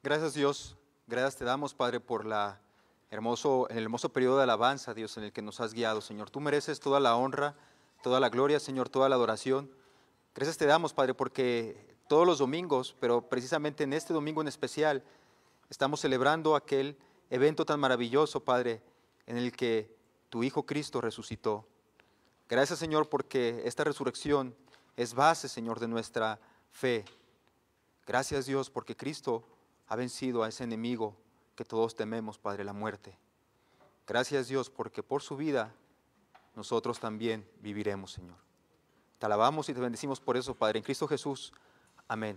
Gracias Dios, gracias te damos Padre por el hermoso periodo de alabanza, Dios, en el que nos has guiado, Señor. Tú mereces toda la honra, toda la gloria, Señor, toda la adoración. Gracias te damos, Padre, porque todos los domingos, pero precisamente en este domingo en especial, estamos celebrando aquel evento tan maravilloso, Padre, en el que tu Hijo Cristo resucitó. Gracias, Señor, porque esta resurrección es base, Señor, de nuestra fe. Gracias, Dios, porque Cristo ha vencido a ese enemigo que todos tememos, Padre, la muerte. Gracias, Dios, porque por su vida nosotros también viviremos, Señor. Te alabamos y te bendecimos por eso, Padre, en Cristo Jesús. Amén.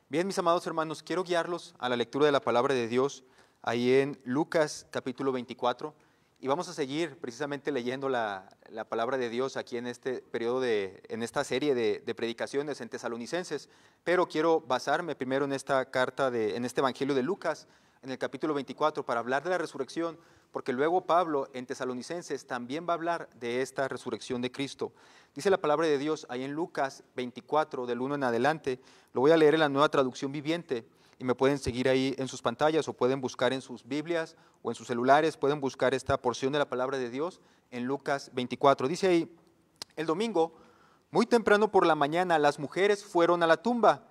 Bien, mis amados hermanos, quiero guiarlos a la lectura de la palabra de Dios ahí en Lucas capítulo 24. Y vamos a seguir precisamente leyendo la palabra de Dios aquí en este periodo, en esta serie de predicaciones en Tesalonicenses. Pero quiero basarme primero en esta carta, en este evangelio de Lucas, en el capítulo 24, para hablar de la resurrección, porque luego Pablo en Tesalonicenses también va a hablar de esta resurrección de Cristo. Dice la palabra de Dios ahí en Lucas 24, del 1 en adelante. Lo voy a leer en la Nueva Traducción Viviente. Y me pueden seguir ahí en sus pantallas o pueden buscar en sus Biblias o en sus celulares, pueden buscar esta porción de la palabra de Dios en Lucas 24. Dice ahí, el domingo, muy temprano por la mañana, las mujeres fueron a la tumba,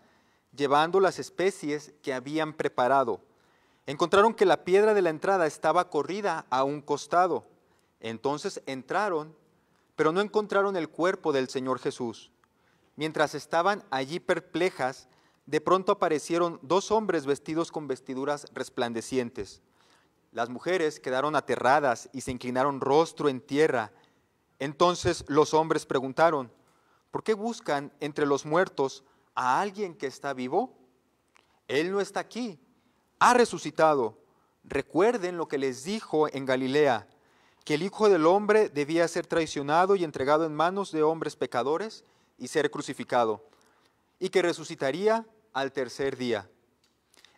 llevando las especies que habían preparado. Encontraron que la piedra de la entrada estaba corrida a un costado. Entonces entraron, pero no encontraron el cuerpo del Señor Jesús. Mientras estaban allí perplejas, de pronto aparecieron dos hombres vestidos con vestiduras resplandecientes. Las mujeres quedaron aterradas y se inclinaron rostro en tierra. Entonces los hombres preguntaron, ¿por qué buscan entre los muertos a alguien que está vivo? Él no está aquí, ha resucitado. Recuerden lo que les dijo en Galilea, que el Hijo del Hombre debía ser traicionado y entregado en manos de hombres pecadores y ser crucificado, y que resucitaría al tercer día.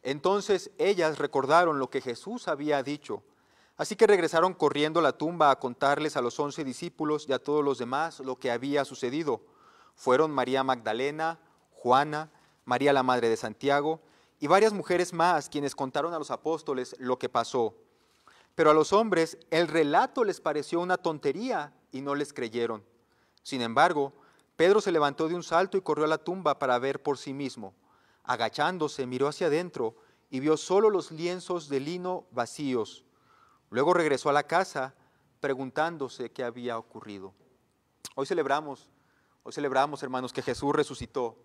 Entonces ellas recordaron lo que Jesús había dicho, así que regresaron corriendo a la tumba a contarles a los 11 discípulos y a todos los demás lo que había sucedido. Fueron María Magdalena, Juana, María la madre de Santiago y varias mujeres más quienes contaron a los apóstoles lo que pasó. Pero a los hombres el relato les pareció una tontería y no les creyeron. Sin embargo, Pedro se levantó de un salto y corrió a la tumba para ver por sí mismo. Agachándose, miró hacia adentro y vio solo los lienzos de lino vacíos. Luego regresó a la casa preguntándose qué había ocurrido. Hoy celebramos, hermanos, que Jesús resucitó.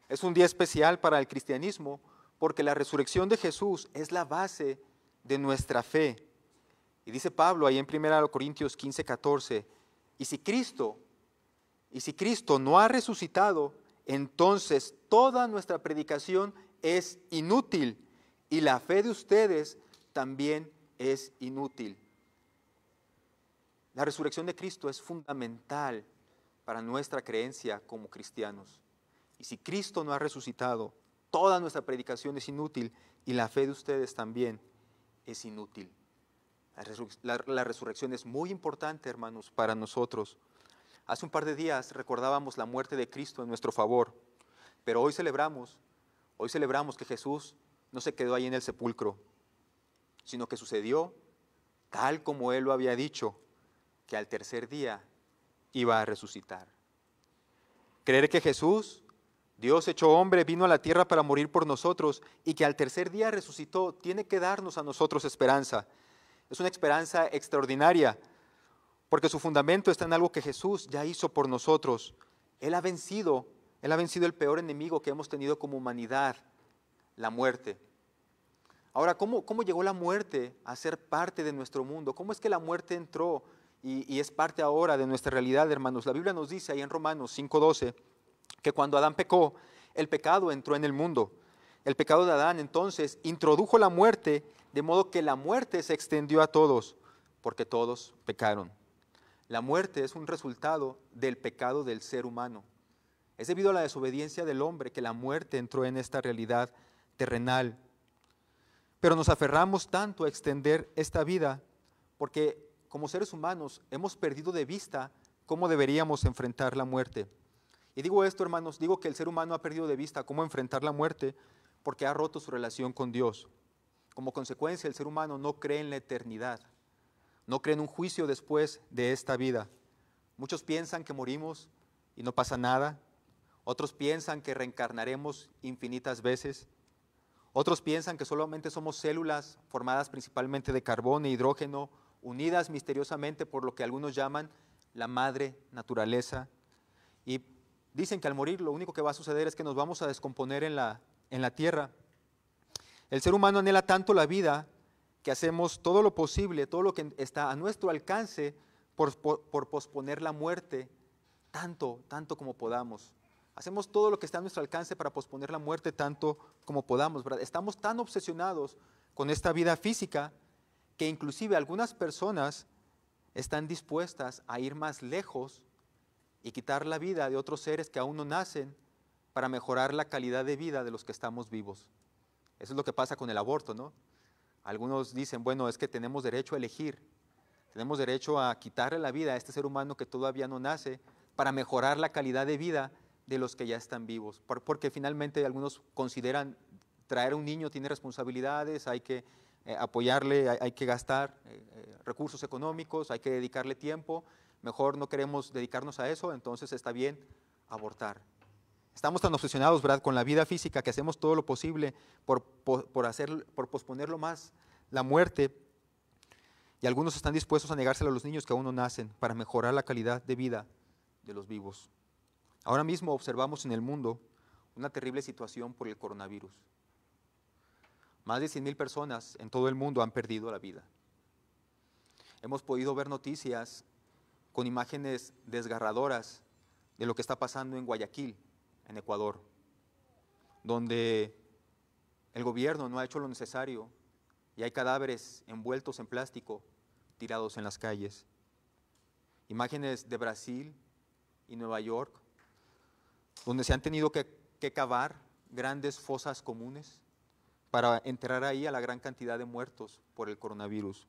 Es un día especial para el cristianismo porque la resurrección de Jesús es la base de nuestra fe. Y dice Pablo ahí en 1 Corintios 15, 14, y si Cristo no ha resucitado, entonces toda nuestra predicación es inútil y la fe de ustedes también es inútil. La resurrección de Cristo es fundamental para nuestra creencia como cristianos. Y si Cristo no ha resucitado, toda nuestra predicación es inútil y la fe de ustedes también es inútil. La resurrección es muy importante, hermanos, para nosotros. Hace un par de días recordábamos la muerte de Cristo en nuestro favor, pero hoy celebramos que Jesús no se quedó ahí en el sepulcro, sino que sucedió tal como Él lo había dicho, que al tercer día iba a resucitar. Creer que Jesús, Dios hecho hombre, vino a la tierra para morir por nosotros y que al tercer día resucitó, tiene que darnos a nosotros esperanza. Es una esperanza extraordinaria, porque su fundamento está en algo que Jesús ya hizo por nosotros. Él ha vencido el peor enemigo que hemos tenido como humanidad, la muerte. Ahora, ¿cómo llegó la muerte a ser parte de nuestro mundo? ¿Cómo es que la muerte entró y es parte ahora de nuestra realidad, hermanos? La Biblia nos dice ahí en Romanos 5:12 que cuando Adán pecó, el pecado entró en el mundo. El pecado de Adán entonces introdujo la muerte, de modo que la muerte se extendió a todos, porque todos pecaron. La muerte es un resultado del pecado del ser humano. Es debido a la desobediencia del hombre que la muerte entró en esta realidad terrenal. Pero nos aferramos tanto a extender esta vida porque como seres humanos hemos perdido de vista cómo deberíamos enfrentar la muerte. Y digo esto, hermanos, digo que el ser humano ha perdido de vista cómo enfrentar la muerte porque ha roto su relación con Dios. Como consecuencia, el ser humano no cree en la eternidad, no cree en un juicio después de esta vida. Muchos piensan que morimos y no pasa nada. Otros piensan que reencarnaremos infinitas veces. Otros piensan que solamente somos células formadas principalmente de carbono e hidrógeno, unidas misteriosamente por lo que algunos llaman la madre naturaleza. Y dicen que al morir lo único que va a suceder es que nos vamos a descomponer en la tierra. El ser humano anhela tanto la vida que hacemos todo lo posible, todo lo que está a nuestro alcance por posponer la muerte tanto como podamos. Hacemos todo lo que está a nuestro alcance para posponer la muerte tanto como podamos, ¿verdad? Estamos tan obsesionados con esta vida física que inclusive algunas personas están dispuestas a ir más lejos y quitar la vida de otros seres que aún no nacen para mejorar la calidad de vida de los que estamos vivos. Eso es lo que pasa con el aborto, ¿no? Algunos dicen, bueno, es que tenemos derecho a elegir, tenemos derecho a quitarle la vida a este ser humano que todavía no nace para mejorar la calidad de vida de los que ya están vivos, porque finalmente algunos consideran traer un niño tiene responsabilidades, hay que apoyarle, hay que gastar recursos económicos, hay que dedicarle tiempo, mejor no queremos dedicarnos a eso, entonces está bien abortar. Estamos tan obsesionados, ¿verdad?, con la vida física que hacemos todo lo posible por posponerlo más la muerte, y algunos están dispuestos a negárselo a los niños que aún no nacen para mejorar la calidad de vida de los vivos. Ahora mismo observamos en el mundo una terrible situación por el coronavirus. Más de 100,000 personas en todo el mundo han perdido la vida. Hemos podido ver noticias con imágenes desgarradoras de lo que está pasando en Guayaquil, en Ecuador, donde el gobierno no ha hecho lo necesario y hay cadáveres envueltos en plástico tirados en las calles. Imágenes de Brasil y Nueva York, donde se han tenido que cavar grandes fosas comunes para enterrar ahí a la gran cantidad de muertos por el coronavirus.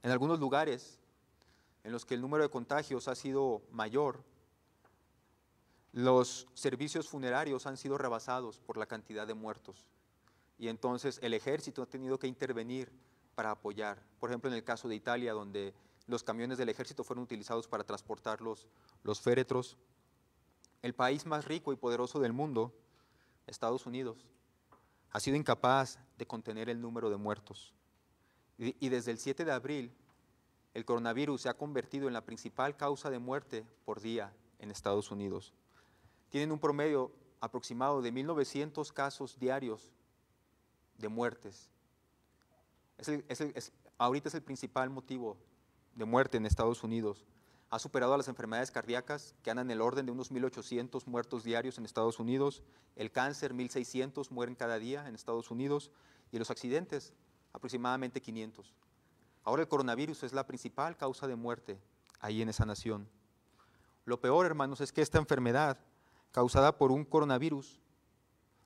En algunos lugares en los que el número de contagios ha sido mayor, los servicios funerarios han sido rebasados por la cantidad de muertos y entonces el ejército ha tenido que intervenir para apoyar. Por ejemplo, en el caso de Italia, donde los camiones del ejército fueron utilizados para transportar los féretros. El país más rico y poderoso del mundo, Estados Unidos, ha sido incapaz de contener el número de muertos. Y desde el 7 de abril, el coronavirus se ha convertido en la principal causa de muerte por día en Estados Unidos. Tienen un promedio aproximado de 1,900 casos diarios de muertes. Ahorita es el principal motivo de muerte en Estados Unidos. Ha superado a las enfermedades cardíacas, que andan en el orden de unos 1,800 muertos diarios en Estados Unidos, el cáncer, 1,600 mueren cada día en Estados Unidos, y los accidentes, aproximadamente 500. Ahora el coronavirus es la principal causa de muerte ahí en esa nación. Lo peor, hermanos, es que esta enfermedad causada por un coronavirus,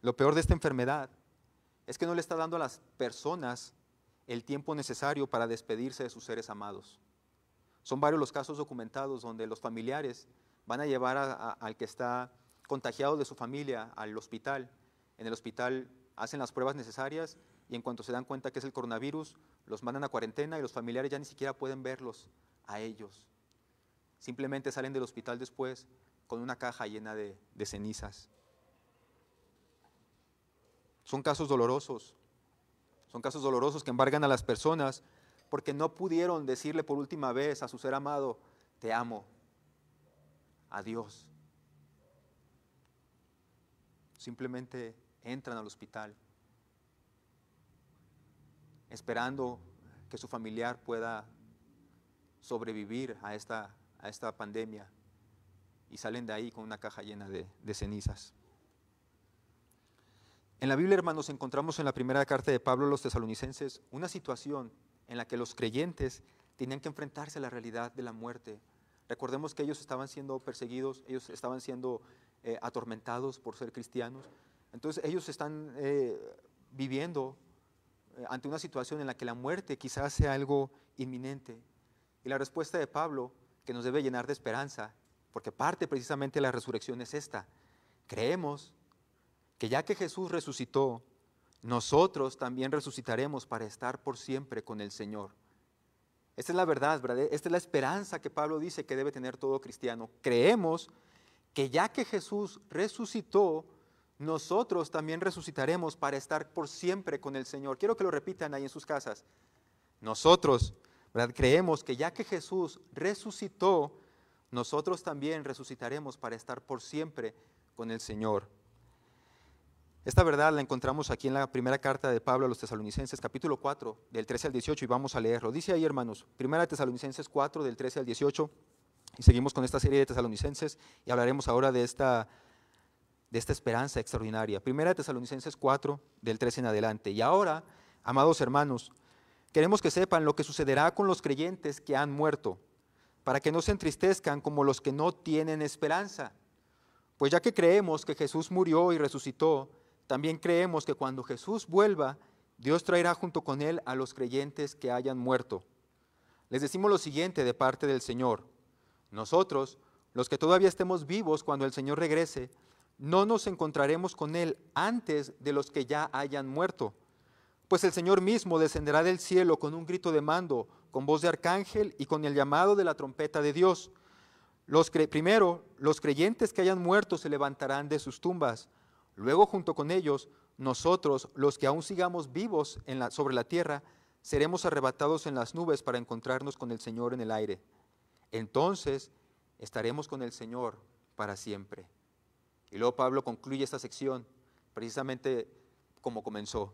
lo peor de esta enfermedad es que no le está dando a las personas el tiempo necesario para despedirse de sus seres amados. Son varios los casos documentados donde los familiares van a llevar al que está contagiado de su familia al hospital. En el hospital hacen las pruebas necesarias y en cuanto se dan cuenta que es el coronavirus, los mandan a cuarentena y los familiares ya ni siquiera pueden verlos a ellos. Simplemente salen del hospital después con una caja llena de cenizas. Son casos dolorosos que embargan a las personas porque no pudieron decirle por última vez a su ser amado, te amo, adiós. Simplemente entran al hospital esperando que su familiar pueda sobrevivir a esta pandemia y salen de ahí con una caja llena de cenizas. En la Biblia, hermanos, encontramos en la primera carta de Pablo a los tesalonicenses una situación en la que los creyentes tenían que enfrentarse a la realidad de la muerte. Recordemos que ellos estaban siendo perseguidos, ellos estaban siendo atormentados por ser cristianos. Entonces ellos están viviendo ante una situación en la que la muerte quizás sea algo inminente. Y la respuesta de Pablo, que nos debe llenar de esperanza, porque parte precisamente de la resurrección es esta: creemos que ya que Jesús resucitó, nosotros también resucitaremos para estar por siempre con el Señor. Esta es la verdad, ¿verdad? Esta es la esperanza que Pablo dice que debe tener todo cristiano. Creemos que ya que Jesús resucitó, nosotros también resucitaremos para estar por siempre con el Señor. Quiero que lo repitan ahí en sus casas. Nosotros, ¿verdad? Creemos que ya que Jesús resucitó, nosotros también resucitaremos para estar por siempre con el Señor. Esta verdad la encontramos aquí en la primera carta de Pablo a los Tesalonicenses, capítulo 4, del 13 al 18, y vamos a leerlo. Dice ahí, hermanos, primera de Tesalonicenses 4, del 13 al 18, y seguimos con esta serie de Tesalonicenses, y hablaremos ahora de esta esperanza extraordinaria. Primera de Tesalonicenses 4, del 13 en adelante. Y ahora, amados hermanos, queremos que sepan lo que sucederá con los creyentes que han muerto, para que no se entristezcan como los que no tienen esperanza. Pues ya que creemos que Jesús murió y resucitó, también creemos que cuando Jesús vuelva, Dios traerá junto con él a los creyentes que hayan muerto. Les decimos lo siguiente de parte del Señor: nosotros, los que todavía estemos vivos cuando el Señor regrese, no nos encontraremos con él antes de los que ya hayan muerto. Pues el Señor mismo descenderá del cielo con un grito de mando, con voz de arcángel y con el llamado de la trompeta de Dios. Primero, los creyentes que hayan muerto se levantarán de sus tumbas. Luego, junto con ellos, nosotros, los que aún sigamos vivos sobre la tierra, seremos arrebatados en las nubes para encontrarnos con el Señor en el aire. Entonces, estaremos con el Señor para siempre. Y luego Pablo concluye esta sección precisamente como comenzó.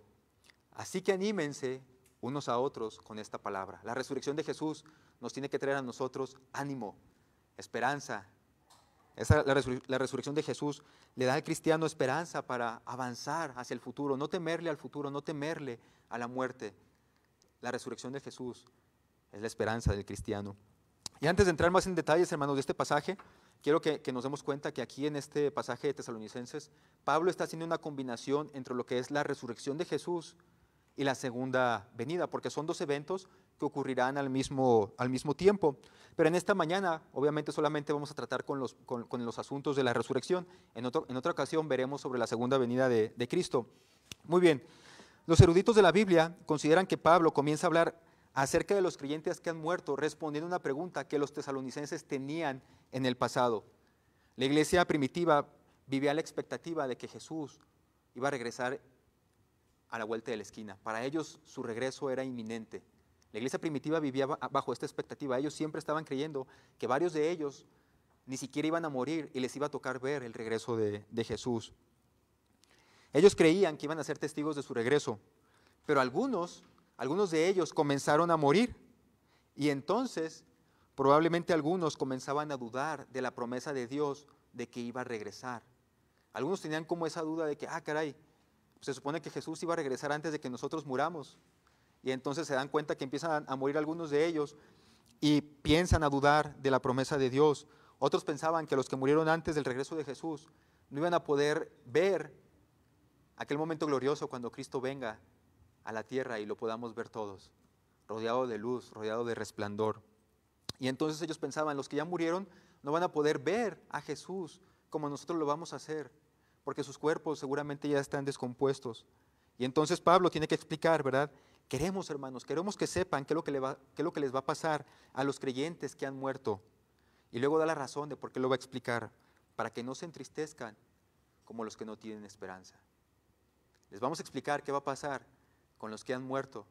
Así que anímense unos a otros con esta palabra. La resurrección de Jesús nos tiene que traer a nosotros ánimo, esperanza. La resurrección de Jesús le da al cristiano esperanza para avanzar hacia el futuro, no temerle al futuro, no temerle a la muerte. La resurrección de Jesús es la esperanza del cristiano. Y antes de entrar más en detalles, hermanos, de este pasaje, quiero que nos demos cuenta que aquí en este pasaje de Tesalonicenses, Pablo está haciendo una combinación entre lo que es la resurrección de Jesús y la segunda venida, porque son dos eventos que ocurrirán al mismo tiempo. Pero en esta mañana, obviamente, solamente vamos a tratar con los asuntos de la resurrección. En otra ocasión veremos sobre la segunda venida de Cristo. Muy bien, los eruditos de la Biblia consideran que Pablo comienza a hablar acerca de los creyentes que han muerto, respondiendo a una pregunta que los tesalonicenses tenían en el pasado. La iglesia primitiva vivía la expectativa de que Jesús iba a regresar a la vuelta de la esquina. Para ellos su regreso era inminente. La iglesia primitiva vivía bajo esta expectativa. Ellos siempre estaban creyendo que varios de ellos ni siquiera iban a morir y les iba a tocar ver el regreso de Jesús. Ellos creían que iban a ser testigos de su regreso, pero algunos de ellos comenzaron a morir, y entonces probablemente algunos comenzaban a dudar de la promesa de Dios de que iba a regresar. Algunos tenían como esa duda de que, caray, se supone que Jesús iba a regresar antes de que nosotros muramos. Y entonces se dan cuenta que empiezan a morir algunos de ellos y piensan a dudar de la promesa de Dios. Otros pensaban que los que murieron antes del regreso de Jesús no iban a poder ver aquel momento glorioso cuando Cristo venga a la tierra y lo podamos ver todos, rodeado de luz, rodeado de resplandor. Y entonces ellos pensaban, los que ya murieron no van a poder ver a Jesús como nosotros lo vamos a hacer, porque sus cuerpos seguramente ya están descompuestos. Y entonces Pablo tiene que explicar, ¿verdad? Queremos, hermanos, queremos que sepan qué es lo que les va a pasar a los creyentes que han muerto. Y luego da la razón de por qué lo va a explicar, para que no se entristezcan como los que no tienen esperanza. Les vamos a explicar qué va a pasar con los que han muerto,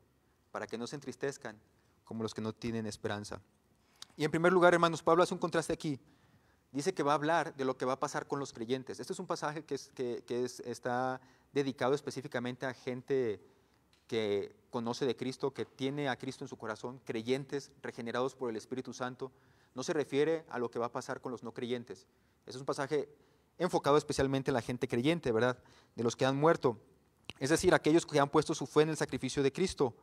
para que no se entristezcan como los que no tienen esperanza. Y en primer lugar, hermanos, Pablo hace un contraste aquí. Dice que va a hablar de lo que va a pasar con los creyentes. Este es un pasaje que está dedicado específicamente a gente que conoce de Cristo, que tiene a Cristo en su corazón, creyentes regenerados por el Espíritu Santo. No se refiere a lo que va a pasar con los no creyentes. Es un pasaje enfocado especialmente en la gente creyente, ¿verdad? De los que han muerto. Es decir, aquellos que han puesto su fe en el sacrificio de Cristo.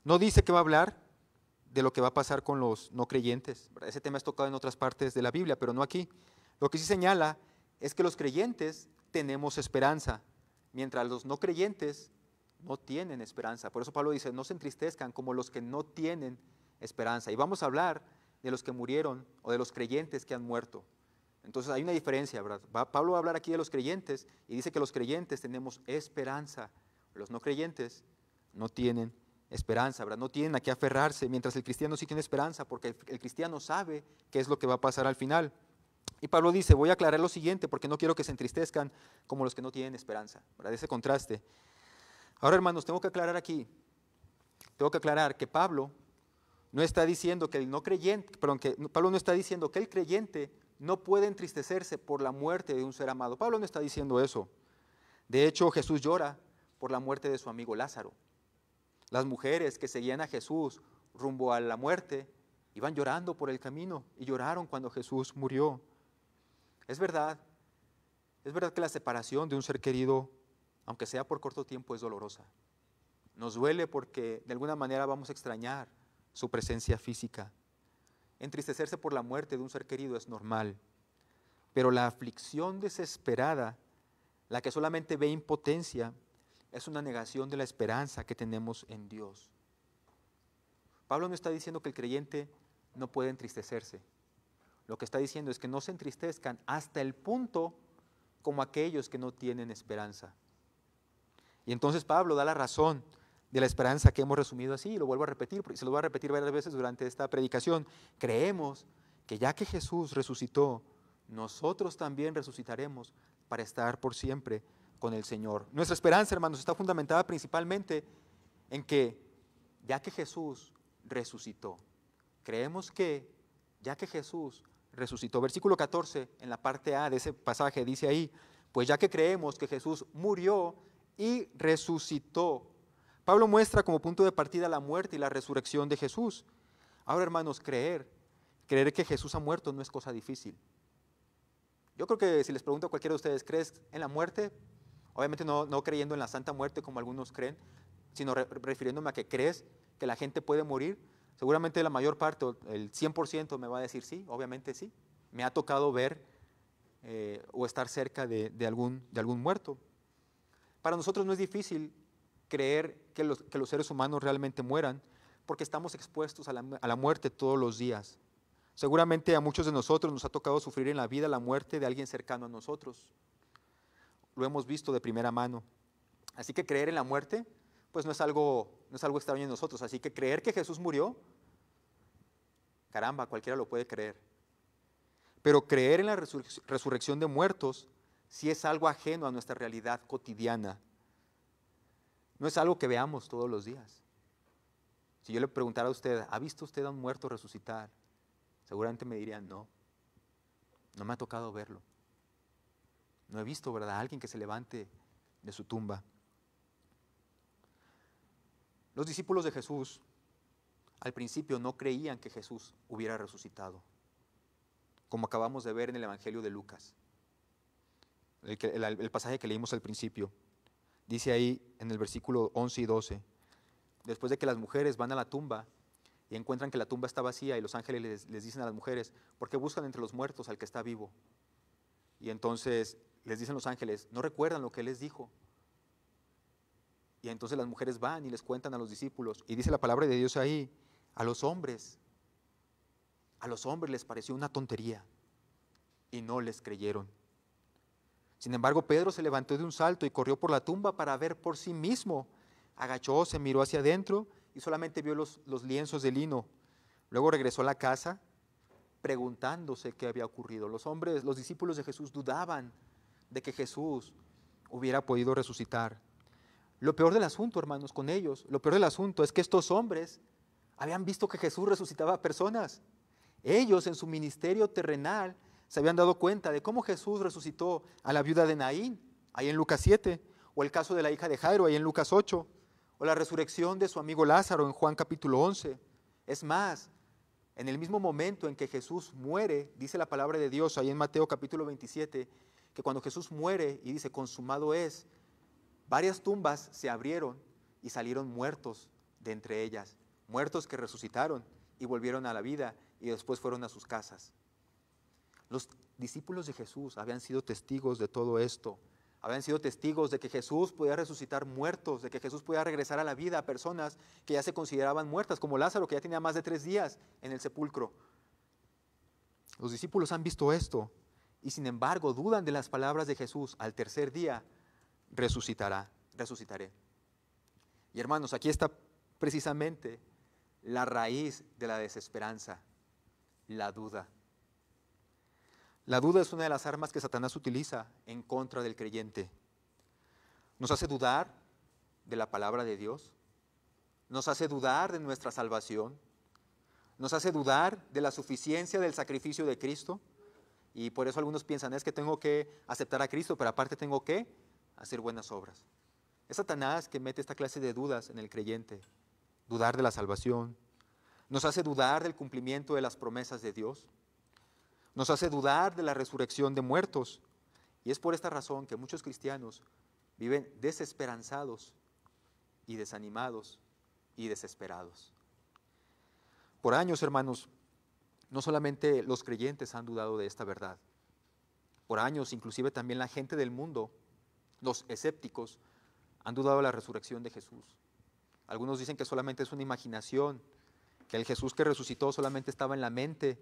No dice que va a hablar de lo que va a pasar con los no creyentes. Ese tema es tocado en otras partes de la Biblia, pero no aquí. Lo que sí señala es que los creyentes tenemos esperanza, mientras los no creyentes no tienen esperanza. Por eso Pablo dice, no se entristezcan como los que no tienen esperanza. Y vamos a hablar de los que murieron o de los creyentes que han muerto. Entonces hay una diferencia, ¿verdad? Pablo va a hablar aquí de los creyentes y dice que los creyentes tenemos esperanza. Los no creyentes no tienen esperanza, ¿verdad? No tienen a qué aferrarse, mientras el cristiano sí tiene esperanza, porque el cristiano sabe qué es lo que va a pasar al final. Y Pablo dice, voy a aclarar lo siguiente, porque no quiero que se entristezcan como los que no tienen esperanza, ¿verdad? Ese contraste. Ahora, hermanos, tengo que aclarar aquí, que Pablo no está diciendo que el no creyente, Pablo no está diciendo que el creyente no puede entristecerse por la muerte de un ser amado. Pablo no está diciendo eso. De hecho, Jesús llora por la muerte de su amigo Lázaro. Las mujeres que seguían a Jesús rumbo a la muerte iban llorando por el camino y lloraron cuando Jesús murió. Es verdad que la separación de un ser querido, aunque sea por corto tiempo, es dolorosa. Nos duele porque de alguna manera vamos a extrañar su presencia física. Entristecerse por la muerte de un ser querido es normal, pero la aflicción desesperada, la que solamente ve impotencia, es una negación de la esperanza que tenemos en Dios. Pablo no está diciendo que el creyente no puede entristecerse. Lo que está diciendo es que no se entristezcan hasta el punto como aquellos que no tienen esperanza. Y entonces Pablo da la razón de la esperanza que hemos resumido así, y lo vuelvo a repetir, porque se lo voy a repetir varias veces durante esta predicación. Creemos que ya que Jesús resucitó, nosotros también resucitaremos para estar por siempre con el Señor. Nuestra esperanza, hermanos, está fundamentada principalmente en que ya que Jesús resucitó, creemos que ya que Jesús resucitó, versículo 14 en la parte A de ese pasaje dice ahí, pues ya que creemos que Jesús murió y resucitó. Pablo muestra como punto de partida la muerte y la resurrección de Jesús. Ahora, hermanos, creer que Jesús ha muerto no es cosa difícil. Yo creo que si les pregunto a cualquiera de ustedes, ¿crees en la muerte? Obviamente no creyendo en la santa muerte como algunos creen, sino refiriéndome a que crees que la gente puede morir. Seguramente la mayor parte, el 100% me va a decir sí, obviamente sí. Me ha tocado ver o estar cerca de algún muerto. Para nosotros no es difícil creer que los seres humanos realmente mueran, porque estamos expuestos a la muerte todos los días. Seguramente a muchos de nosotros nos ha tocado sufrir en la vida la muerte de alguien cercano a nosotros. Lo hemos visto de primera mano. Así que creer en la muerte, pues no es algo extraño en nosotros. Así que creer que Jesús murió, caramba, cualquiera lo puede creer. Pero creer en la resurrección de muertos sí es algo ajeno a nuestra realidad cotidiana. No es algo que veamos todos los días. Si yo le preguntara a usted, ¿ha visto usted a un muerto resucitar? Seguramente me dirían, no me ha tocado verlo. No he visto, ¿verdad?, a alguien que se levante de su tumba. Los discípulos de Jesús al principio no creían que Jesús hubiera resucitado, como acabamos de ver en el Evangelio de Lucas, el pasaje que leímos al principio. Dice ahí en el versículo 11 y 12, después de que las mujeres van a la tumba y encuentran que la tumba está vacía y los ángeles les dicen a las mujeres, ¿por qué buscan entre los muertos al que está vivo? Y entonces les dicen los ángeles, ¿no recuerdan lo que él les dijo? Y entonces las mujeres van y les cuentan a los discípulos, y dice la palabra de Dios ahí, a los hombres les pareció una tontería y no les creyeron. Sin embargo, Pedro se levantó de un salto y corrió por la tumba para ver por sí mismo. Agachó, se miró hacia adentro y solamente vio los lienzos de lino. Luego regresó a la casa preguntándose qué había ocurrido. Los discípulos de Jesús dudaban de que Jesús hubiera podido resucitar. Lo peor del asunto, hermanos, con ellos, lo peor del asunto es que estos hombres habían visto que Jesús resucitaba a personas. Ellos en su ministerio terrenal se habían dado cuenta de cómo Jesús resucitó a la viuda de Naín, ahí en Lucas 7, o el caso de la hija de Jairo, ahí en Lucas 8, o la resurrección de su amigo Lázaro en Juan capítulo 11. Es más, en el mismo momento en que Jesús muere, dice la palabra de Dios ahí en Mateo capítulo 27, que cuando Jesús muere y dice consumado es, varias tumbas se abrieron y salieron muertos de entre ellas, muertos que resucitaron y volvieron a la vida y después fueron a sus casas. Los discípulos de Jesús habían sido testigos de todo esto, habían sido testigos de que Jesús podía resucitar muertos, de que Jesús podía regresar a la vida a personas que ya se consideraban muertas, como Lázaro, que ya tenía más de 3 días en el sepulcro. Los discípulos han visto esto y sin embargo dudan de las palabras de Jesús: al tercer día resucitaré. Y hermanos, aquí está precisamente la raíz de la desesperanza, la duda. La duda es una de las armas que Satanás utiliza en contra del creyente. Nos hace dudar de la palabra de Dios, nos hace dudar de nuestra salvación, nos hace dudar de la suficiencia del sacrificio de Cristo, y por eso algunos piensan: es que tengo que aceptar a Cristo, pero aparte tengo que hacer buenas obras. Es Satanás que mete esta clase de dudas en el creyente. Dudar de la salvación, nos hace dudar del cumplimiento de las promesas de Dios, nos hace dudar de la resurrección de muertos, y es por esta razón que muchos cristianos viven desesperanzados y desanimados y desesperados. Por años, hermanos, no solamente los creyentes han dudado de esta verdad. Por años, inclusive también la gente del mundo, los escépticos, han dudado de la resurrección de Jesús. Algunos dicen que solamente es una imaginación, que el Jesús que resucitó solamente estaba en la mente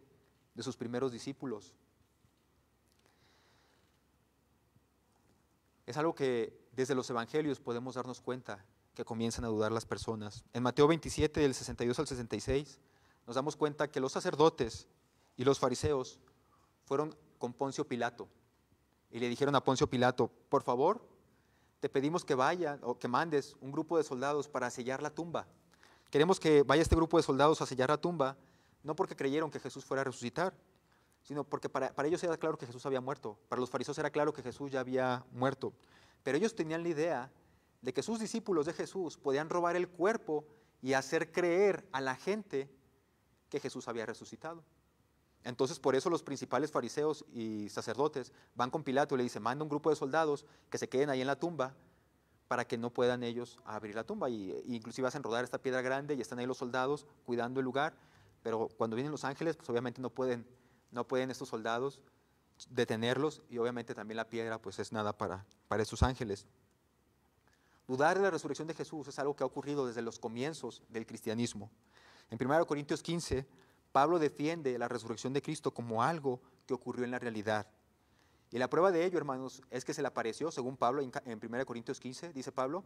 de sus primeros discípulos. Es algo que desde los evangelios podemos darnos cuenta que comienzan a dudar las personas. En Mateo 27, del 62 al 66, nos damos cuenta que los sacerdotes y los fariseos fueron con Poncio Pilato y le dijeron a Poncio Pilato: por favor, te pedimos que vaya o que mandes un grupo de soldados para sellar la tumba. Queremos que vaya este grupo de soldados a sellar la tumba, no porque creyeron que Jesús fuera a resucitar, sino porque para ellos era claro que Jesús había muerto. Para los fariseos era claro que Jesús ya había muerto. Pero ellos tenían la idea de que sus discípulos de Jesús podían robar el cuerpo y hacer creer a la gente que Jesús había resucitado. Entonces, por eso los principales fariseos y sacerdotes van con Pilato y le dicen: manda un grupo de soldados que se queden ahí en la tumba para que no puedan ellos abrir la tumba. Y inclusive hacen rodar esta piedra grande y están ahí los soldados cuidando el lugar. Pero cuando vienen los ángeles, pues obviamente no pueden estos soldados detenerlos, y obviamente también la piedra pues es nada para estos ángeles. Dudar de la resurrección de Jesús es algo que ha ocurrido desde los comienzos del cristianismo. En 1 Corintios 15, Pablo defiende la resurrección de Cristo como algo que ocurrió en la realidad. Y la prueba de ello, hermanos, es que se le apareció, según Pablo, en 1 Corintios 15, dice Pablo: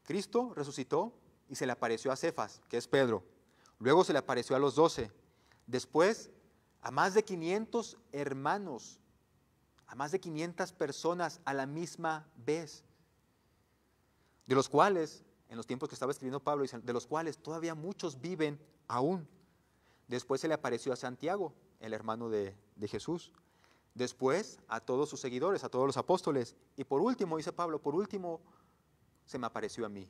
Cristo resucitó y se le apareció a Cefas, que es Pedro. Luego se le apareció a los 12. Después, a más de 500 hermanos, a más de 500 personas a la misma vez, de los cuales, en los tiempos que estaba escribiendo Pablo, de los cuales todavía muchos viven aún. Después se le apareció a Santiago, el hermano de Jesús. Después a todos sus seguidores, a todos los apóstoles. Y por último, dice Pablo, por último se me apareció a mí.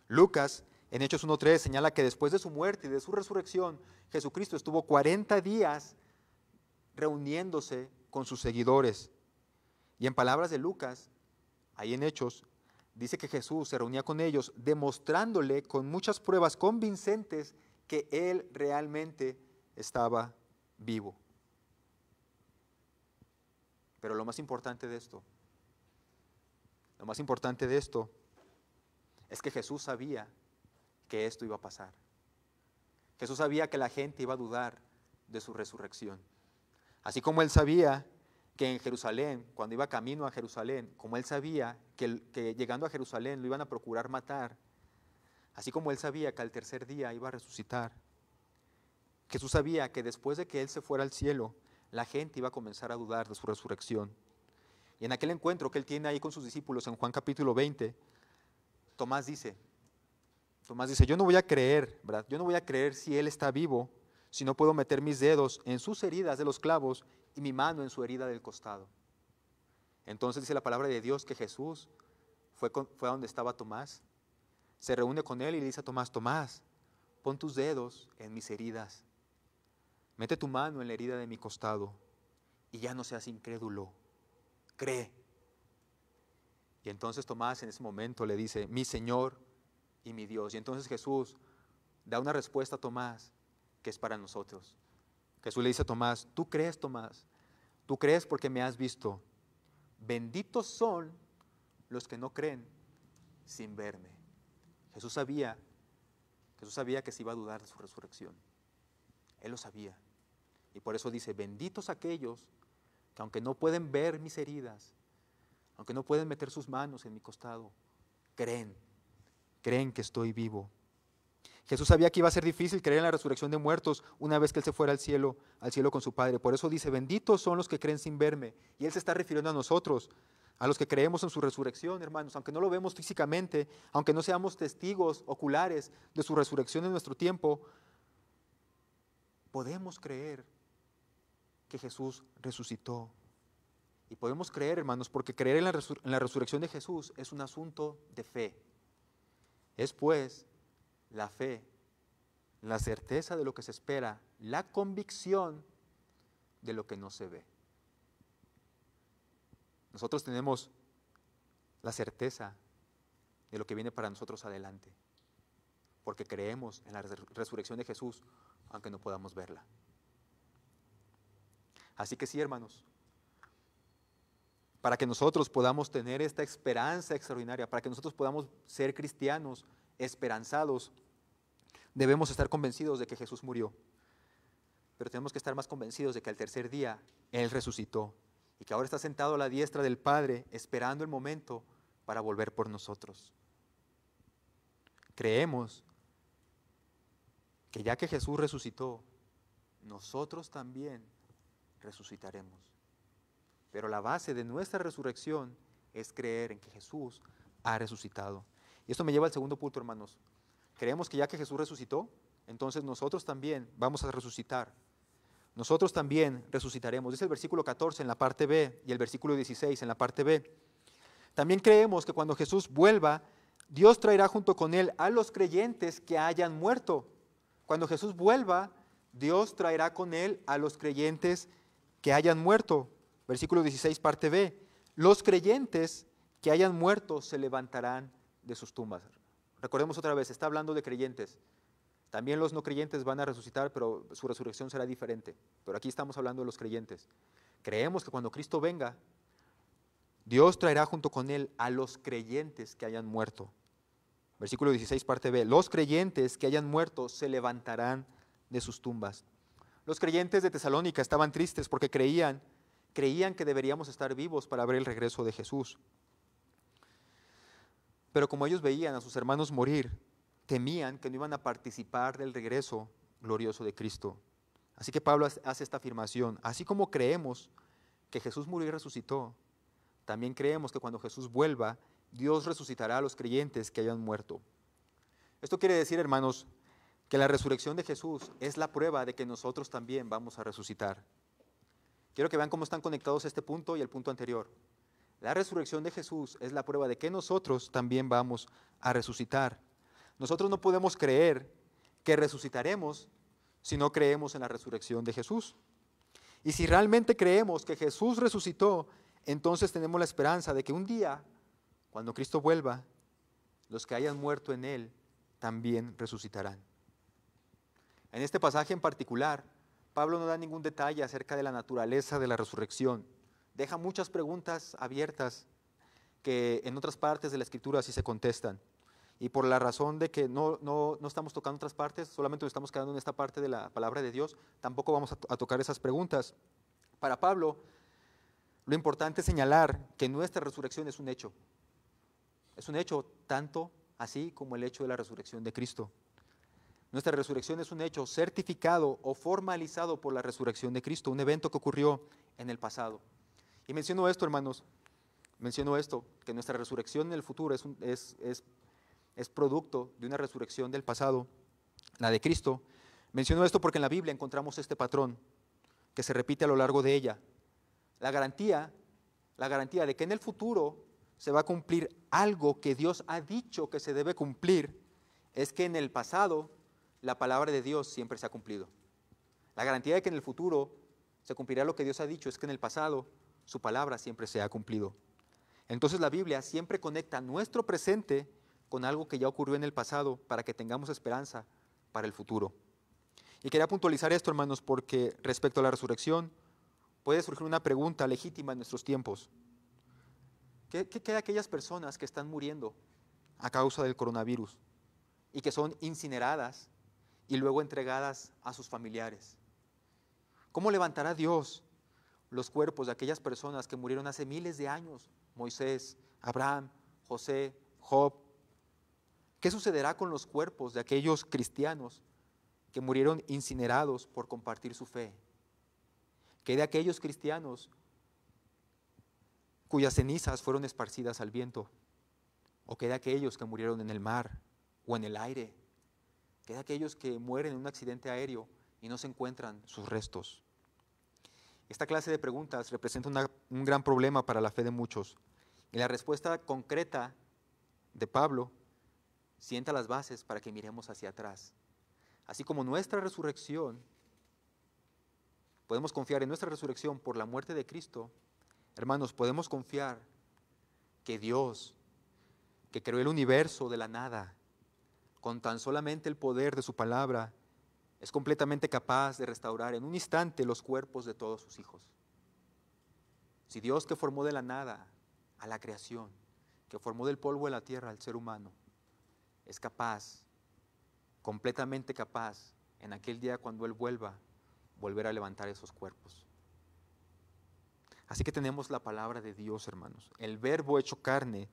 Lucas, en Hechos 1:3, señala que después de su muerte y de su resurrección, Jesucristo estuvo 40 días reuniéndose con sus seguidores. Y en palabras de Lucas, ahí en Hechos, dice que Jesús se reunía con ellos, demostrándole con muchas pruebas convincentes que Él realmente estaba vivo. Pero lo más importante de esto es que Jesús sabía que esto iba a pasar. Jesús sabía que la gente iba a dudar de su resurrección. Así como Él sabía que en Jerusalén, cuando iba camino a Jerusalén, como Él sabía que llegando a Jerusalén lo iban a procurar matar, así como Él sabía que al tercer día iba a resucitar, Jesús sabía que después de que Él se fuera al cielo, la gente iba a comenzar a dudar de su resurrección. Y en aquel encuentro que Él tiene ahí con sus discípulos en Juan capítulo 20, Tomás dice, yo no voy a creer, ¿verdad? Yo no voy a creer si Él está vivo, si no puedo meter mis dedos en sus heridas de los clavos y mi mano en su herida del costado. Entonces dice la palabra de Dios que Jesús fue a donde estaba Tomás, se reúne con él y le dice a Tomás: Tomás, pon tus dedos en mis heridas, mete tu mano en la herida de mi costado y ya no seas incrédulo, cree. Y entonces Tomás en ese momento le dice: mi Señor y mi Dios. Y entonces Jesús da una respuesta a Tomás que es para nosotros. Jesús le dice a Tomás: ¿tú crees, Tomás? ¿Tú crees porque me has visto? Benditos son los que no creen sin verme. Jesús sabía que se iba a dudar de su resurrección. Él lo sabía. Y por eso dice, benditos aquellos que aunque no pueden ver mis heridas, aunque no pueden meter sus manos en mi costado, creen que estoy vivo. Jesús sabía que iba a ser difícil creer en la resurrección de muertos una vez que Él se fuera al cielo con su Padre. Por eso dice, benditos son los que creen sin verme. Y Él se está refiriendo a nosotros, a los que creemos en su resurrección, hermanos. Aunque no lo vemos físicamente, aunque no seamos testigos oculares de su resurrección en nuestro tiempo, podemos creer que Jesús resucitó. Y podemos creer, hermanos, porque creer en la resurrección de Jesús es un asunto de fe. Es pues la fe, la certeza de lo que se espera, la convicción de lo que no se ve. Nosotros tenemos la certeza de lo que viene para nosotros adelante, porque creemos en la resurrección de Jesús, aunque no podamos verla. Así que sí, hermanos, para que nosotros podamos tener esta esperanza extraordinaria, para que nosotros podamos ser cristianos esperanzados, debemos estar convencidos de que Jesús murió. Pero tenemos que estar más convencidos de que al tercer día Él resucitó y que ahora está sentado a la diestra del Padre esperando el momento para volver por nosotros. Creemos que ya que Jesús resucitó, nosotros también resucitaremos. Pero la base de nuestra resurrección es creer en que Jesús ha resucitado. Y esto me lleva al segundo punto, hermanos. Creemos que ya que Jesús resucitó, entonces nosotros también vamos a resucitar. Nosotros también resucitaremos. Dice el versículo 14 en la parte B y el versículo 16 en la parte B. También creemos que cuando Jesús vuelva, Dios traerá junto con Él a los creyentes que hayan muerto. Cuando Jesús vuelva, Dios traerá con Él a los creyentes que hayan muerto. Versículo 16, parte B. Los creyentes que hayan muerto se levantarán de sus tumbas. Recordemos otra vez, está hablando de creyentes. También los no creyentes van a resucitar, pero su resurrección será diferente. Pero aquí estamos hablando de los creyentes. Creemos que cuando Cristo venga, Dios traerá junto con Él a los creyentes que hayan muerto. Versículo 16, parte B. Los creyentes que hayan muerto se levantarán de sus tumbas. Los creyentes de Tesalónica estaban tristes porque creían que deberíamos estar vivos para ver el regreso de Jesús. Pero como ellos veían a sus hermanos morir, temían que no iban a participar del regreso glorioso de Cristo. Así que Pablo hace esta afirmación. Así como creemos que Jesús murió y resucitó, también creemos que cuando Jesús vuelva, Dios resucitará a los creyentes que hayan muerto. Esto quiere decir, hermanos, que la resurrección de Jesús es la prueba de que nosotros también vamos a resucitar. Quiero que vean cómo están conectados este punto y el punto anterior. La resurrección de Jesús es la prueba de que nosotros también vamos a resucitar. Nosotros no podemos creer que resucitaremos si no creemos en la resurrección de Jesús. Y si realmente creemos que Jesús resucitó, entonces tenemos la esperanza de que un día, cuando Cristo vuelva, los que hayan muerto en Él también resucitarán. En este pasaje en particular, Pablo no da ningún detalle acerca de la naturaleza de la resurrección. Deja muchas preguntas abiertas que en otras partes de la Escritura sí se contestan. Y por la razón de que no estamos tocando otras partes, solamente nos estamos quedando en esta parte de la palabra de Dios, tampoco vamos a tocar esas preguntas. Para Pablo, lo importante es señalar que nuestra resurrección es un hecho. Es un hecho tanto así como el hecho de la resurrección de Cristo. Nuestra resurrección es un hecho certificado o formalizado por la resurrección de Cristo, un evento que ocurrió en el pasado. Y menciono esto, hermanos, que nuestra resurrección en el futuro es producto de una resurrección del pasado, la de Cristo. Menciono esto porque en la Biblia encontramos este patrón que se repite a lo largo de ella. La garantía de que en el futuro se va a cumplir algo que Dios ha dicho que se debe cumplir, es que en el pasado la palabra de Dios siempre se ha cumplido. La garantía de que en el futuro se cumplirá lo que Dios ha dicho es que en el pasado su palabra siempre se ha cumplido. Entonces la Biblia siempre conecta nuestro presente con algo que ya ocurrió en el pasado para que tengamos esperanza para el futuro. Y quería puntualizar esto, hermanos, porque respecto a la resurrección puede surgir una pregunta legítima en nuestros tiempos. ¿Qué queda de aquellas personas que están muriendo a causa del coronavirus y que son incineradas y luego entregadas a sus familiares? ¿Cómo levantará Dios los cuerpos de aquellas personas que murieron hace miles de años? Moisés, Abraham, José, Job. ¿Qué sucederá con los cuerpos de aquellos cristianos que murieron incinerados por compartir su fe? ¿Qué de aquellos cristianos cuyas cenizas fueron esparcidas al viento? ¿O qué de aquellos que murieron en el mar o en el aire? ¿Qué de aquellos que mueren en un accidente aéreo y no se encuentran sus restos? Esta clase de preguntas representa un gran problema para la fe de muchos. Y la respuesta concreta de Pablo sienta las bases para que miremos hacia atrás. Así como nuestra resurrección, podemos confiar en nuestra resurrección por la muerte de Cristo, hermanos, podemos confiar que Dios, que creó el universo de la nada, con tan solamente el poder de su palabra, es completamente capaz de restaurar en un instante los cuerpos de todos sus hijos. Si Dios, que formó de la nada a la creación, que formó del polvo de la tierra al ser humano, es capaz, completamente capaz, en aquel día cuando Él vuelva, volver a levantar esos cuerpos. Así que tenemos la palabra de Dios, hermanos, el Verbo hecho carne,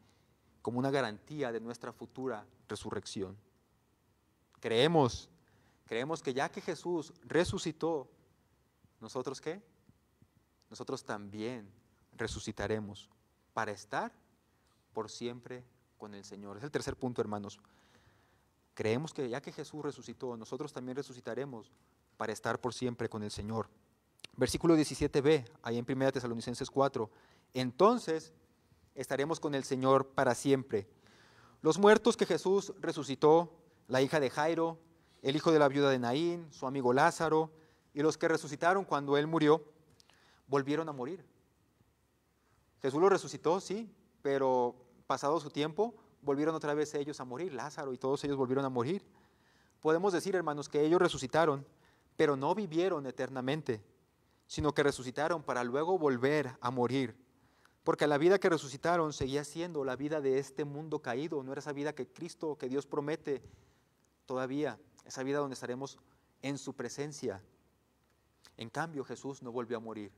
como una garantía de nuestra futura resurrección. Creemos que ya que Jesús resucitó, ¿nosotros qué? Nosotros también resucitaremos para estar por siempre con el Señor. Es el tercer punto, hermanos. Creemos que ya que Jesús resucitó, nosotros también resucitaremos para estar por siempre con el Señor. Versículo 17b, ahí en 1 Tesalonicenses 4. Entonces estaremos con el Señor para siempre. Los muertos que Jesús resucitó, la hija de Jairo, el hijo de la viuda de Naín, su amigo Lázaro, y los que resucitaron cuando Él murió, volvieron a morir. Jesús los resucitó, sí, pero pasado su tiempo, volvieron otra vez ellos a morir. Lázaro y todos ellos volvieron a morir. Podemos decir, hermanos, que ellos resucitaron, pero no vivieron eternamente, sino que resucitaron para luego volver a morir. Porque la vida que resucitaron seguía siendo la vida de este mundo caído, no era esa vida que Cristo, que Dios promete todavía, esa vida donde estaremos en su presencia. En cambio, Jesús no volvió a morir.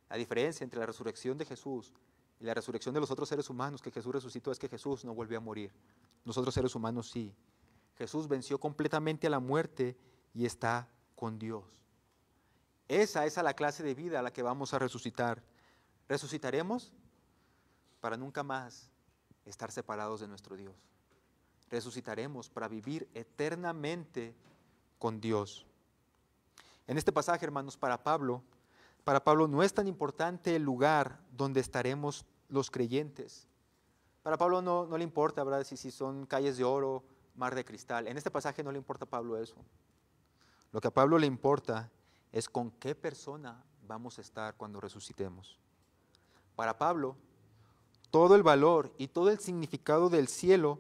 La diferencia entre la resurrección de Jesús y la resurrección de los otros seres humanos que Jesús resucitó es que Jesús no volvió a morir. Nosotros seres humanos sí. Jesús venció completamente a la muerte y está con Dios. Esa es la clase de vida a la que vamos a resucitar. Resucitaremos para nunca más estar separados de nuestro Dios. Resucitaremos para vivir eternamente con Dios. En este pasaje, hermanos, para Pablo no es tan importante el lugar donde estaremos los creyentes. Para Pablo no le importa, ¿verdad?, si son calles de oro, mar de cristal. En este pasaje no le importa a Pablo eso. Lo que a Pablo le importa es con qué persona vamos a estar cuando resucitemos. Para Pablo, todo el valor y todo el significado del cielo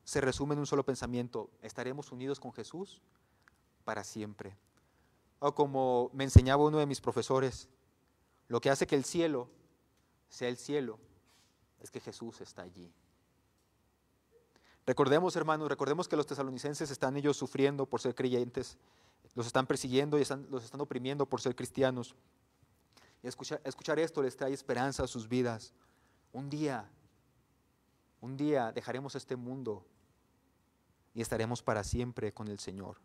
se resume en un solo pensamiento: estaremos unidos con Jesús para siempre. O como me enseñaba uno de mis profesores, lo que hace que el cielo sea el cielo es que Jesús está allí. Recordemos, hermanos, que los tesalonicenses están ellos sufriendo por ser creyentes, los están persiguiendo y los están oprimiendo por ser cristianos. Y escuchar esto les trae esperanza a sus vidas. Un día dejaremos este mundo y estaremos para siempre con el Señor.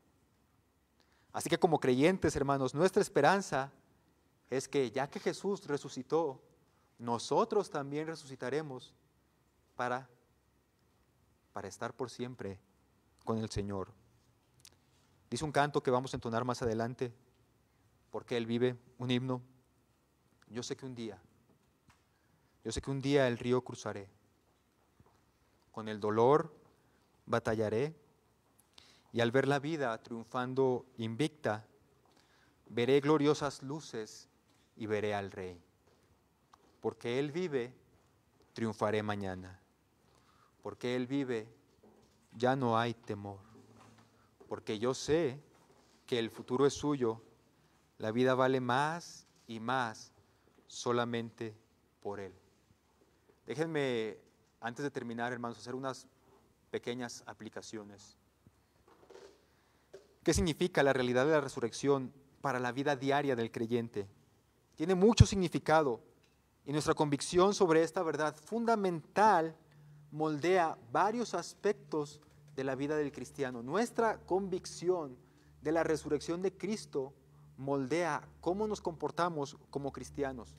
Así que como creyentes, hermanos, nuestra esperanza es que ya que Jesús resucitó, nosotros también resucitaremos para estar por siempre con el Señor. Dice un canto que vamos a entonar más adelante, porque Él vive, un himno. Yo sé que un día el río cruzaré, con el dolor batallaré, y al ver la vida triunfando invicta, veré gloriosas luces y veré al Rey. Porque Él vive, triunfaré mañana. Porque Él vive, ya no hay temor. Porque yo sé que el futuro es suyo, la vida vale más y más solamente por Él. Déjenme, antes de terminar, hermanos, hacer unas pequeñas aplicaciones. ¿Qué significa la realidad de la resurrección para la vida diaria del creyente. Tiene mucho significado y nuestra convicción sobre esta verdad fundamental moldea varios aspectos de la vida del cristiano. Nuestra convicción de la resurrección de Cristo moldea cómo nos comportamos como cristianos.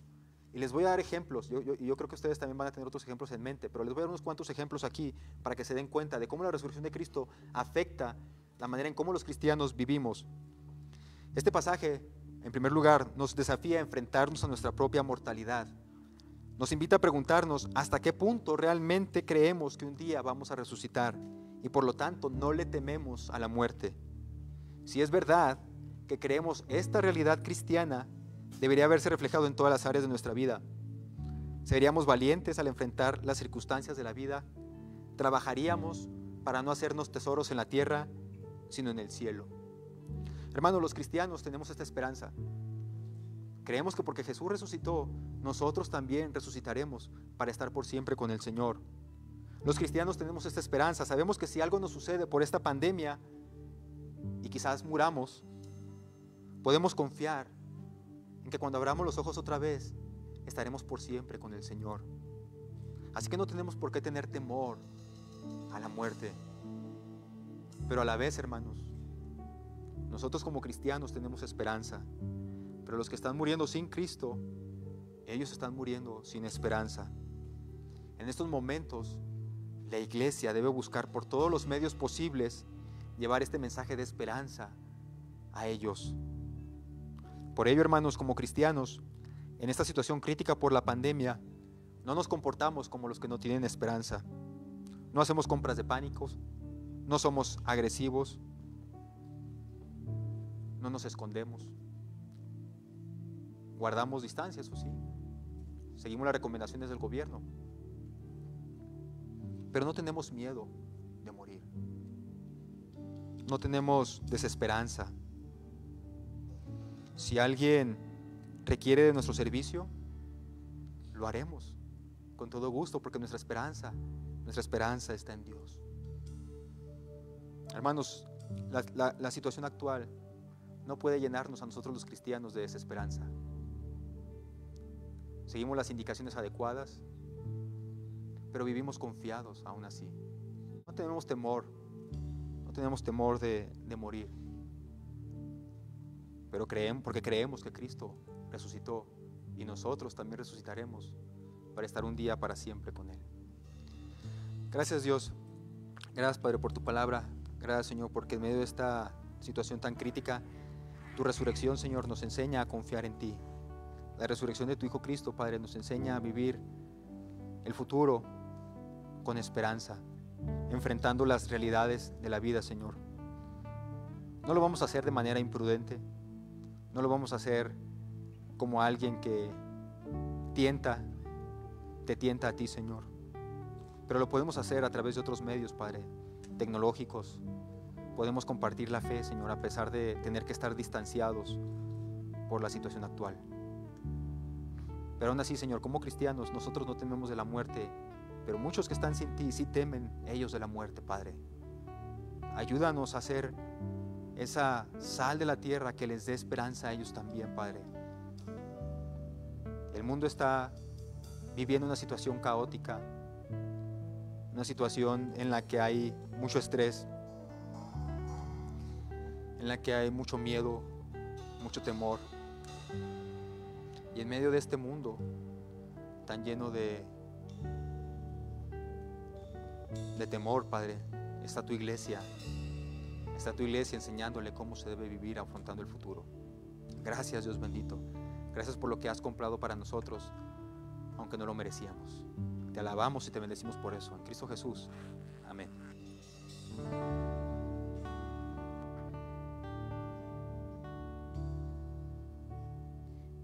Y les voy a dar ejemplos. Yo creo que ustedes también van a tener otros ejemplos en mente, pero les voy a dar unos cuantos ejemplos aquí para que se den cuenta de cómo la resurrección de Cristo afecta la manera en cómo los cristianos vivimos. Este pasaje, en primer lugar, nos desafía a enfrentarnos a nuestra propia mortalidad. Nos invita a preguntarnos hasta qué punto realmente creemos que un día vamos a resucitar y por lo tanto no le tememos a la muerte. Si es verdad que creemos esta realidad cristiana, debería verse reflejado en todas las áreas de nuestra vida. Seríamos valientes al enfrentar las circunstancias de la vida. Trabajaríamos para no hacernos tesoros en la tierra, sino en el cielo. Hermanos, los cristianos tenemos esta esperanza. Creemos que porque Jesús resucitó, nosotros también resucitaremos para estar por siempre con el Señor. Los cristianos tenemos esta esperanza. Sabemos que si algo nos sucede por esta pandemia y quizás muramos, podemos confiar en que cuando abramos los ojos otra vez, estaremos por siempre con el Señor. Así que no tenemos por qué tener temor a la muerte. Pero a la vez, hermanos, nosotros como cristianos tenemos esperanza. Pero los que están muriendo sin Cristo, ellos están muriendo sin esperanza. En estos momentos, la iglesia debe buscar por todos los medios posibles llevar este mensaje de esperanza a ellos. Por ello, hermanos, como cristianos, en esta situación crítica por la pandemia, no nos comportamos como los que no tienen esperanza. No hacemos compras de pánicos, no somos agresivos, no nos escondemos. Guardamos distancia, eso sí. Seguimos las recomendaciones del gobierno. Pero no tenemos miedo de morir. No tenemos desesperanza. Si alguien requiere de nuestro servicio, lo haremos con todo gusto, porque nuestra esperanza está en Dios. Hermanos, la situación actual no puede llenarnos a nosotros los cristianos de desesperanza. Seguimos las indicaciones adecuadas, pero vivimos confiados aún así. No tenemos temor de morir, pero porque creemos que Cristo resucitó y nosotros también resucitaremos para estar un día para siempre con Él. Gracias, Dios. Gracias, Padre, por tu palabra. Gracias, Señor, porque en medio de esta situación tan crítica, tu resurrección, Señor, nos enseña a confiar en ti. La resurrección de tu Hijo Cristo, Padre, nos enseña a vivir el futuro con esperanza, enfrentando las realidades de la vida, Señor. No lo vamos a hacer de manera imprudente, no lo vamos a hacer como alguien que te tienta a ti, Señor. Pero lo podemos hacer a través de otros medios, Padre, tecnológicos. Podemos compartir la fe, Señor, a pesar de tener que estar distanciados por la situación actual. Pero aún así, Señor, como cristianos, nosotros no tememos de la muerte, pero muchos que están sin ti sí temen ellos de la muerte, Padre. Ayúdanos a ser esa sal de la tierra que les dé esperanza a ellos también, Padre. El mundo está viviendo una situación caótica, una situación en la que hay mucho estrés, en la que hay mucho miedo, mucho temor. Y en medio de este mundo tan lleno de temor, Padre, está tu iglesia enseñándole cómo se debe vivir afrontando el futuro. Gracias, Dios bendito. Gracias por lo que has comprado para nosotros, aunque no lo merecíamos. Te alabamos y te bendecimos por eso. En Cristo Jesús. Amén.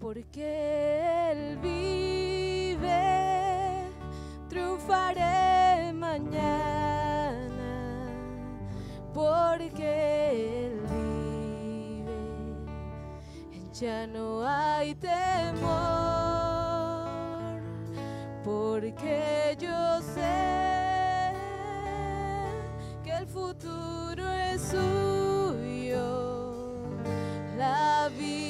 Porque Él vive, triunfaré mañana. Porque Él vive, ya no hay temor. Porque yo sé que el futuro es suyo. La vida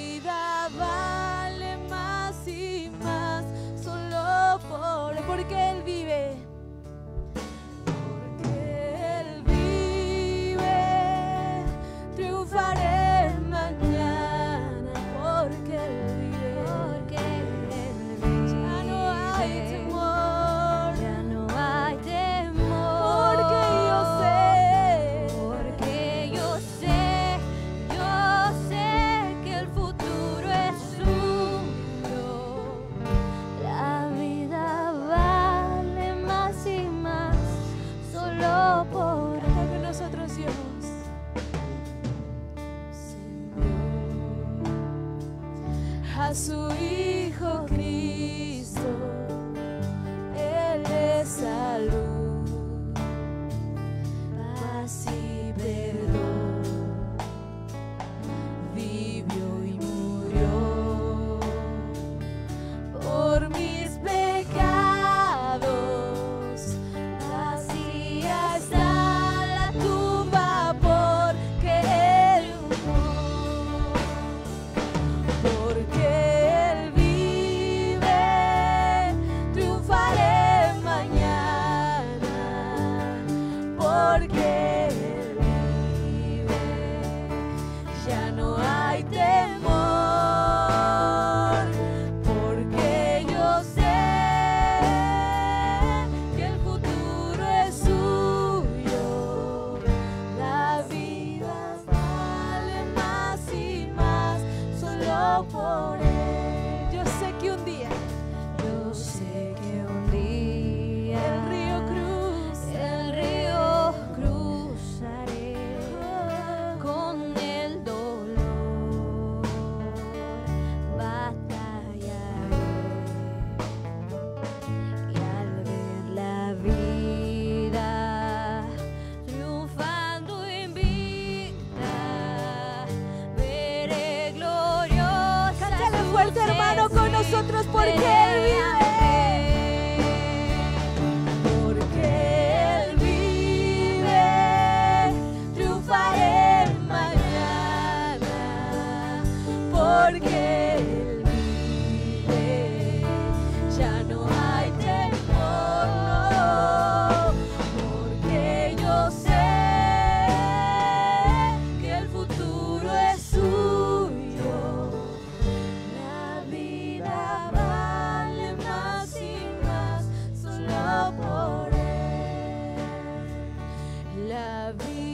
su Hijo Cristo. Él es salud, paz y perdón. Vivió y murió por mis pecados. Vacía está la tumba porque Él murió. Porque Él vive, triunfaré mañana. Porque Él vive, ya no hay temor. Porque yo sé que el futuro es suyo. La vida vale más y más solo por Él. Yo sé que un día el río cruzaré con el dolor, batallaré y al ver la vida triunfando invicta, veré gloriosa. Cántale fuerte, hermano, con nosotros porque Él vive. Porque Él vive, triunfaré mañana. Porque Él vive, ya no hay temor. Porque yo sé que el futuro es suyo. La vida vale más y más solo por Él. La vida